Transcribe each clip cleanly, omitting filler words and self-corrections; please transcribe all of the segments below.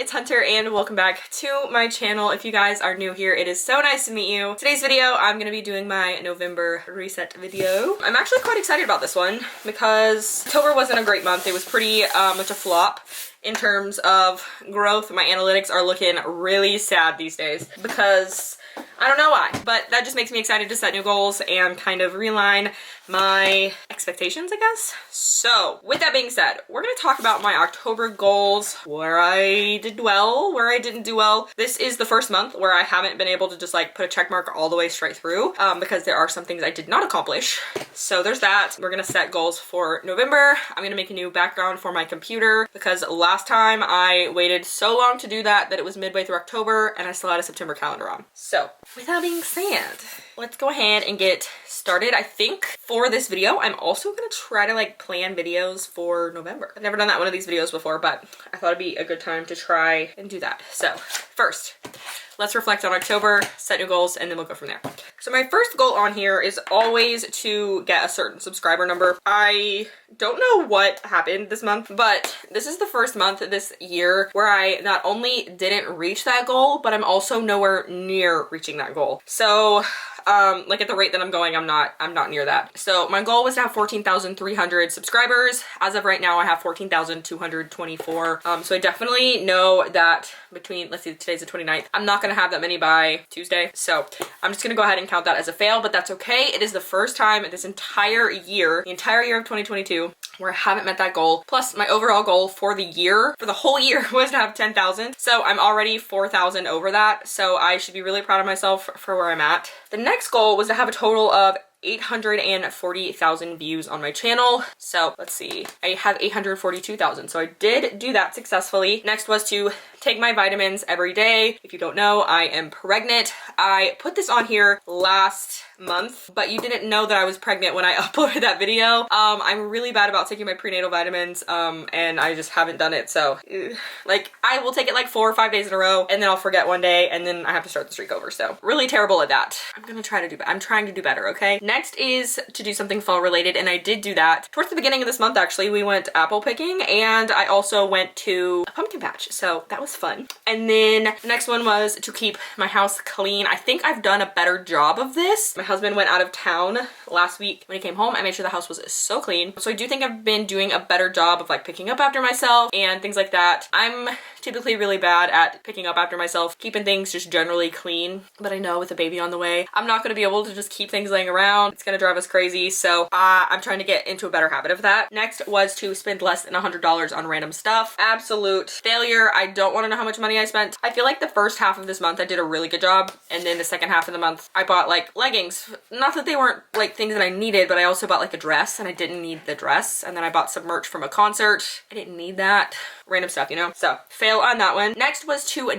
it's Hunter and welcome back to my channel. If you guys are new here, it is so nice to meet you. Today's video, I'm gonna be doing my November reset video. I'm actually quite excited about this one because October wasn't a great month. It was pretty much a flop in terms of growth. My analytics are looking really sad these days because I don't know why, but that just makes me excited to set new goals and kind of realign my expectations, I guess. So with that being said, we're going to talk about my October goals, where I did well, where I didn't do well. This is the first month where I haven't been able to just like put a check mark all the way straight through because there are some things I did not accomplish. So there's that. We're going to set goals for November. I'm going to make a new background for my computer because last time I waited so long to do that it was midway through October and I still had a September calendar on. So with that being said, let's go ahead and get started. I think for this video, I'm also gonna try to like plan videos for November. I've never done that one of these videos before, but I thought it'd be a good time to try and do that. So first, let's reflect on October, set new goals, and then we'll go from there. So my first goal on here is always to get a certain subscriber number. I don't know what happened this month, but this is the first month this year where I not only didn't reach that goal, but I'm also nowhere near reaching that goal. So like at the rate that I'm going, I'm not near that. So my goal was to have 14,300 subscribers. As of right now, I have 14,224. So I definitely know that between, let's see, today's the 29th. I'm not gonna have that many by Tuesday. So I'm just gonna go ahead and count that as a fail, but that's okay. It is the first time this entire year, the entire year of 2022, where I haven't met that goal. Plus my overall goal for the year, for the whole year, was to have 10,000. So I'm already 4,000 over that. So I should be really proud of myself for where I'm at. The next goal was to have a total of 840,000 views on my channel. So let's see, I have 842,000. So I did do that successfully. Next was to take my vitamins every day. If you don't know, I am pregnant. I put this on here last month, but you didn't know that I was pregnant when I uploaded that video. I'm really bad about taking my prenatal vitamins and I just haven't done it. So like I will take it like 4 or 5 days in a row and then I'll forget one day and then I have to start the streak over. So really terrible at that. I'm gonna try to do better. I'm trying to do better, okay? Next is to do something fall related, and I did do that. Towards the beginning of this month, actually, we went apple picking and I also went to a pumpkin patch. So that was fun. And then the next one was to keep my house clean. I think I've done a better job of this. My husband went out of town last week. When he came home, I made sure the house was so clean. So I do think I've been doing a better job of like picking up after myself and things like that. I'm typically really bad at picking up after myself, keeping things just generally clean. But I know with a baby on the way, I'm not gonna be able to just keep things laying around. It's gonna drive us crazy. So I'm trying to get into a better habit of that. Next was to spend less than $100 on random stuff. Absolute failure. I don't wanna know how much money I spent. I feel like the first half of this month I did a really good job. And then the second half of the month I bought like leggings. Not that they weren't like things that I needed, but I also bought like a dress and I didn't need the dress. And then I bought some merch from a concert. I didn't need that. Random stuff, you know? So fail on that one. Next was to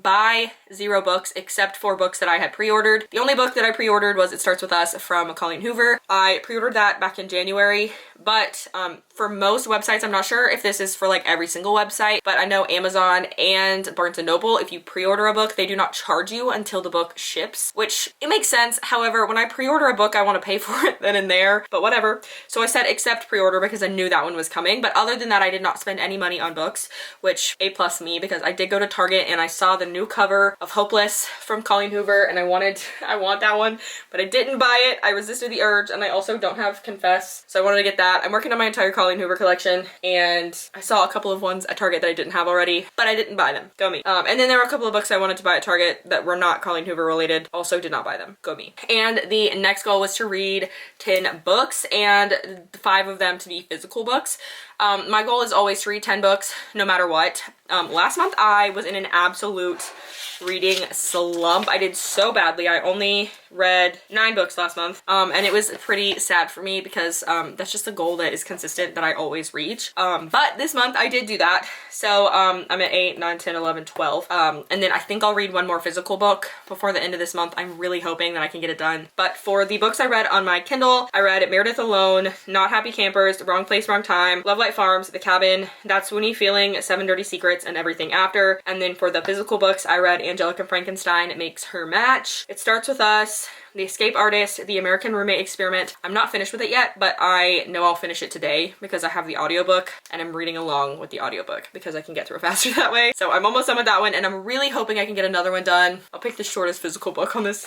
buy 0 books except for books that I had pre-ordered. The only book that I pre-ordered was It Starts With Us from Colleen Hoover. I pre-ordered that back in January, but for most websites, I'm not sure if this is for like every single website, but I know Amazon and Barnes & Noble, if you pre-order a book, they do not charge you until the book ships, which it makes sense. However, when I pre-order a book, I want to pay for it then and there, but whatever. So I said accept pre-order because I knew that one was coming, but other than that, I did not spend any money on books, which A+ me, because I did go to Target and I saw the new cover of Hopeless from Colleen Hoover and I want that one, but I didn't buy it. I resisted the urge and I also don't have Confess, so I wanted to get that. I'm working on my entire Colleen Hoover collection and I saw a couple of ones at Target that I didn't have already, but I didn't buy them. Go me. And then there were a couple of books I wanted to buy at Target that were not Colleen Hoover related. Also did not buy them. Go me. And the next goal was to read 10 books and 5 of them to be physical books. My goal is always to read 10 books no matter what. Last month I was in an absolute reading slump. I did so badly. I only read 9 books last month and it was pretty sad for me because that's just a goal that is consistent that I always reach. But this month I did do that. So I'm at 8, 9, 10, 11, 12. And then I think I'll read one more physical book before the end of this month. I'm really hoping that I can get it done. But for the books I read on my Kindle, I read Meredith Alone, Not Happy Campers, Wrong Place, Wrong Time, Love Light Twilight Farms, The Cabin, That's Winnie Feeling, Seven Dirty Secrets, and Everything After. And then for the physical books, I read Angelica Frankenstein Makes Her Match, It Starts With Us, The Escape Artist, The American Roommate Experiment. I'm not finished with it yet, but I know I'll finish it today because I have the audiobook and I'm reading along with the audiobook because I can get through it faster that way. So I'm almost done with that one and I'm really hoping I can get another one done. I'll pick the shortest physical book on this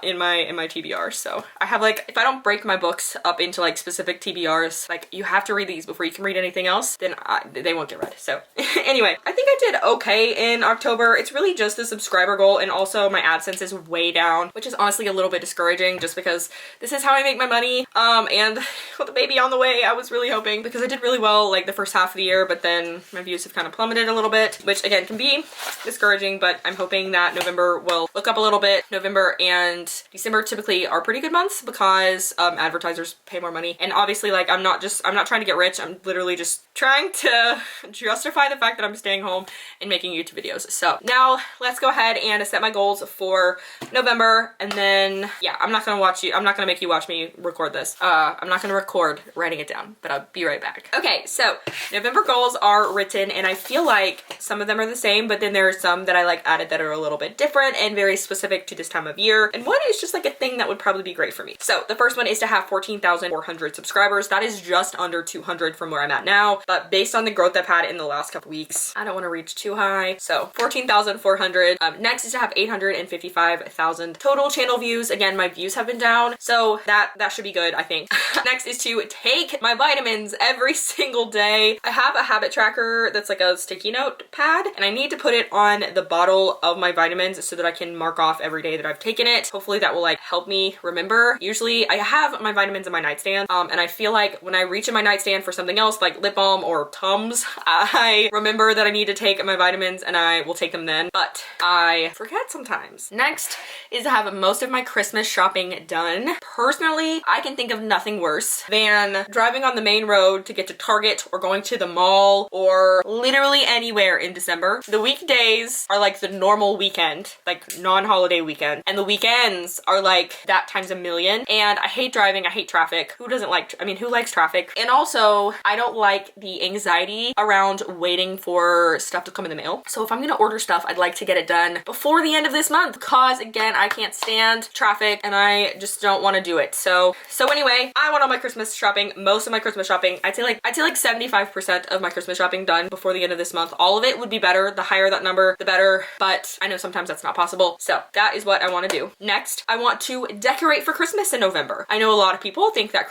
in my TBR. So I have like, if I don't break my books up into like specific TBRs, like you have to read these before you can read anything else, then they won't get read. So anyway, I think I did okay in October. It's really just the subscriber goal, and also my AdSense is way down, which is honestly a little bit discouraging just because this is how I make my money. And with the baby on the way, I was really hoping, because I did really well like the first half of the year, but then my views have kind of plummeted a little bit, which again can be discouraging, but I'm hoping that November will look up a little bit. November and December typically are pretty good months because advertisers pay more money. And obviously, like, I'm not trying to get rich. I'm literally just trying to justify the fact that I'm staying home and making YouTube videos. So now let's go ahead and set my goals for November. And then, yeah, I'm not gonna make you watch me record this. I'm not gonna record writing it down, but I'll be right back. Okay, so November goals are written, and I feel like some of them are the same, but then there are some that I like added that are a little bit different and very specific to this time of year. And one is just like a thing that would probably be great for me. So the first one is to have 14,400 subscribers. That is just under 200 from where I'm at now, but based on the growth I've had in the last couple weeks, I don't want to reach too high. So 14,400. Next is to have 855,000 total channel views. Again, my views have been down, so that should be good, I think. Next is to take my vitamins every single day. I have a habit tracker that's like a sticky note pad, and I need to put it on the bottle of my vitamins so that I can mark off every day that I've taken it. Hopefully that will like help me remember. Usually I have my vitamins in my nightstand, and I feel like when I reach in my nightstand for something else like lip balm or Tums, I remember that I need to take my vitamins and I will take them then, but I forget sometimes. Next is to have most of my Christmas shopping done. Personally, I can think of nothing worse than driving on the main road to get to Target or going to the mall or literally anywhere in December. The weekdays are like the normal weekend, like non-holiday weekend, and the weekends are like that times a million. And I hate driving, I hate traffic. Who doesn't like, I mean, who likes traffic? And also, I don't like the anxiety around waiting for stuff to come in the mail. So if I'm gonna order stuff, I'd like to get it done before the end of this month, because again, I can't stand traffic and I just don't want to do it. So anyway, I want all my Christmas shopping, most of my Christmas shopping, I'd say like 75% of my Christmas shopping done before the end of this month. All of it would be better. The higher that number, the better, but I know sometimes that's not possible. So that is what I want to do. Next, I want to decorate for Christmas in November. I know a lot of people think that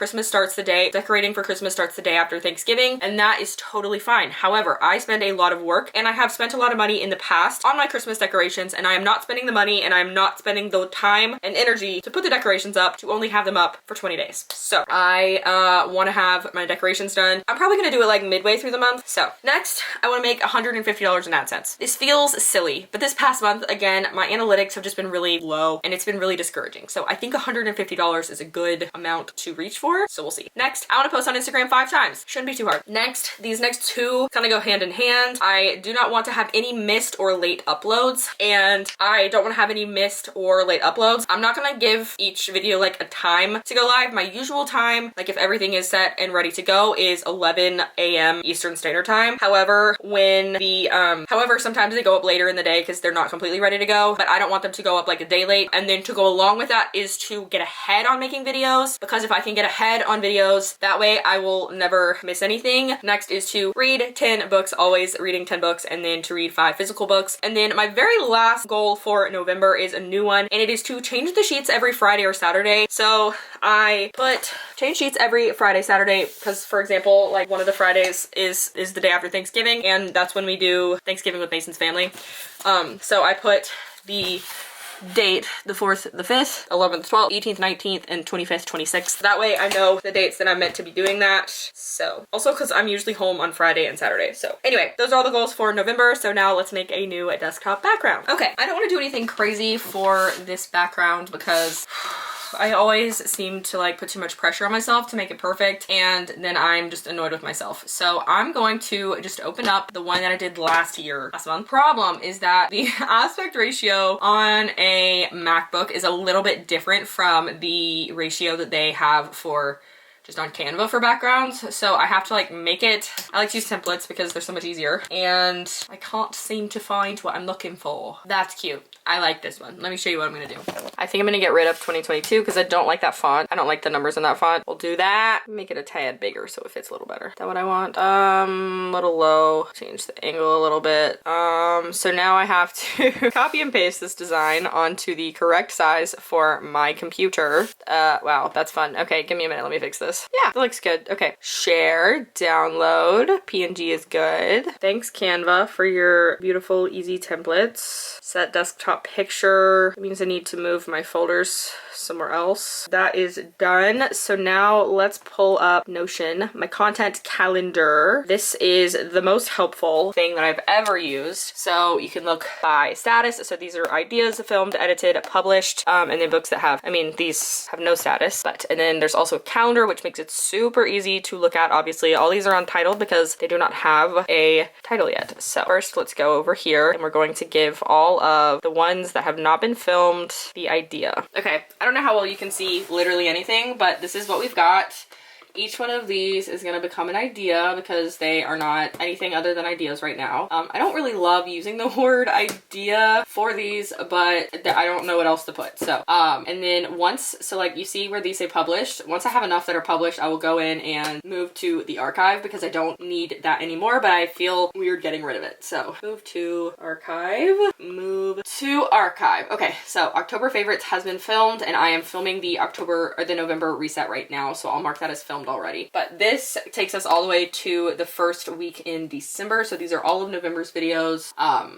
decorating for Christmas starts the day after Thanksgiving, and that is totally fine. However, I spend a lot of work and I have spent a lot of money in the past on my Christmas decorations, and I am not spending the money and I'm not spending the time and energy to put the decorations up to only have them up for 20 days. So I want to have my decorations done. I'm probably going to do it like midway through the month. So next, I want to make $150 in AdSense. This feels silly, but this past month, again, my analytics have just been really low and it's been really discouraging. So I think $150 is a good amount to reach for. So we'll see. Next, I want to post on Instagram 5 times. Shouldn't be too hard. Next, these next two kind of go hand in hand. I do not want to have any missed or late uploads, and I don't want to have any missed or late uploads. I'm not going to give each video like a time to go live. My usual time, like if everything is set and ready to go, is 11 a.m. Eastern Standard Time. However, sometimes they go up later in the day because they're not completely ready to go, but I don't want them to go up like a day late. And then to go along with that is to get ahead on making videos, because if I can get ahead on videos, that way I will never miss anything. Next is to read 10 books, always reading 10 books, and then to read 5 physical books. And then my very last goal for November is a new one, and it is to change the sheets every Friday or Saturday. So I put change sheets every Friday, Saturday, because for example, like one of the Fridays is the day after Thanksgiving, and that's when we do Thanksgiving with Mason's family. So I put the date, the 4th, the 5th, 11th, 12th, 18th, 19th, and 25th, 26th. That way I know the dates that I'm meant to be doing that. So also because I'm usually home on Friday and Saturday. So anyway, those are all the goals for November. So now let's make a new desktop background. Okay, I don't want to do anything crazy for this background because I always seem to like put too much pressure on myself to make it perfect, and then I'm just annoyed with myself. So I'm going to just open up the one that I did last month. Problem is that the aspect ratio on a MacBook is a little bit different from the ratio that they have for just on Canva for backgrounds. So I have to like make it. I like to use templates because they're so much easier. And I can't seem to find what I'm looking for. That's cute. I like this one. Let me show you what I'm gonna do. I think I'm gonna get rid of 2022 because I don't like that font. I don't like the numbers in that font. We'll do that. Make it a tad bigger so it fits a little better. Is that what I want? A little low. Change the angle a little bit. So now I have to copy and paste this design onto the correct size for my computer. Wow, that's fun. Okay, give me a minute. Let me fix this. Yeah, that looks good. Okay, share, download. PNG is good. Thanks Canva for your beautiful, easy templates. Set desktop picture. It means I need to move my folders somewhere else. That is done. So now let's pull up Notion, my content calendar. This is the most helpful thing that I've ever used. So you can look by status. So these are ideas filmed, edited, published, and then books that have, I mean, these have no status, but, and then there's also a calendar, which makes it super easy to look at. Obviously, all these are untitled because they do not have a title yet. So first, let's go over here and we're going to give all of the ones that have not been filmed the idea. Okay, I don't know how well you can see literally anything, but this is what we've got. Each one of these is going to become an idea because they are not anything other than ideas right now. I don't really love using the word idea for these, but I don't know what else to put. So, and then once, so like you see where these say published, once I have enough that are published, I will go in and move to the archive because I don't need that anymore, but I feel weird getting rid of it. So move to archive, move to archive. Okay, so October favorites has been filmed and I am filming the November reset right now. So I'll mark that as filmed already. But this takes us all the way to the first week in December. So these are all of November's videos.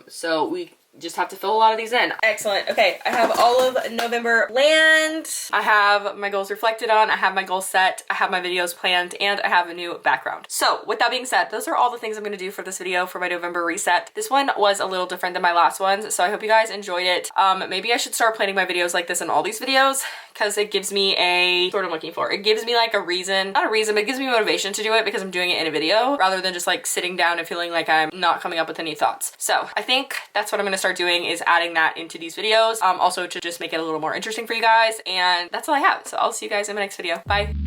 So we just have to fill a lot of these in. Excellent. Okay, I have all of November planned. I have my goals reflected on, I have my goals set, I have my videos planned, and I have a new background. So with that being said, those are all the things I'm gonna do for this video for my November reset. This one was a little different than my last ones, so I hope you guys enjoyed it. Maybe I should start planning my videos like this in all these videos because it gives me a, sort of looking for, it gives me like a reason, not a reason, but it gives me motivation to do it because I'm doing it in a video rather than just like sitting down and feeling like I'm not coming up with any thoughts. So I think that's what I'm gonna start doing, is adding that into these videos, also to just make it a little more interesting for you guys. And that's all I have. So I'll see you guys in my next video. Bye.